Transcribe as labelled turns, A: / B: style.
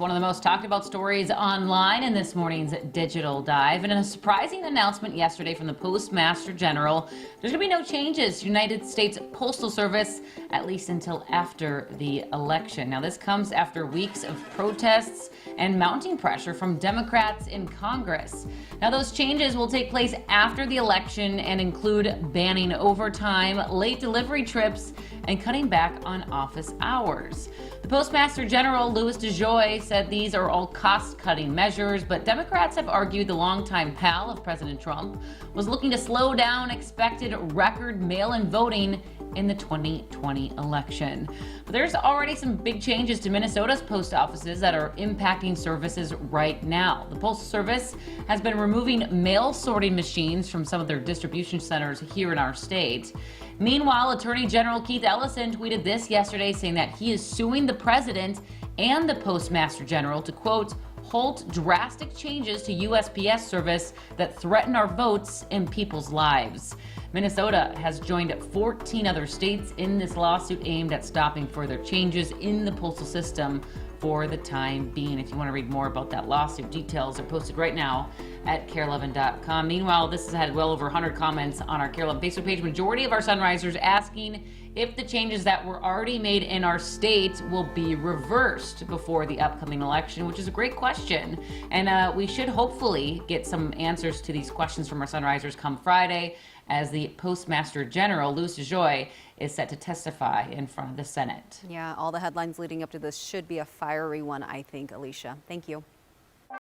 A: One of the most talked about stories online in this morning's Digital Dive. And in a surprising announcement yesterday from the Postmaster General, there's going to be no changes to United States Postal Service, at least until after the election. Now, this comes after weeks of protests and mounting pressure from Democrats in Congress. Now, those changes will take place after the election and include banning overtime, late delivery trips, and cutting back on office hours. The Postmaster General, Louis DeJoy, said these are all cost-cutting measures, but Democrats have argued the longtime pal of President Trump was looking to slow down expected record mail-in voting in the 2020 election. But there's already some big changes to Minnesota's post offices that are impacting services right now. The Postal Service has been removing mail sorting machines from some of their distribution centers here in our state. Meanwhile, Attorney General Keith Ellison tweeted this yesterday, saying that he is suing the president and the Postmaster General to, quote, halt drastic changes to USPS service that threaten our votes and people's lives. Minnesota has joined 14 other states in this lawsuit aimed at stopping further changes in the postal system for the time being. If you want to read more about that lawsuit, details are posted right now at KARE11.com. Meanwhile, this has had well over 100 comments on our KARE 11 Facebook page. Majority of our Sunrisers asking if the changes that were already made in our state will be reversed before the upcoming election, which is a great question. And we should hopefully get some answers to these questions from our Sunrisers come Friday, as the Postmaster General, Louis DeJoy, is set to testify in front of the Senate.
B: Yeah, all the headlines leading up to this should be a fiery one, I think, Alicia. Thank you.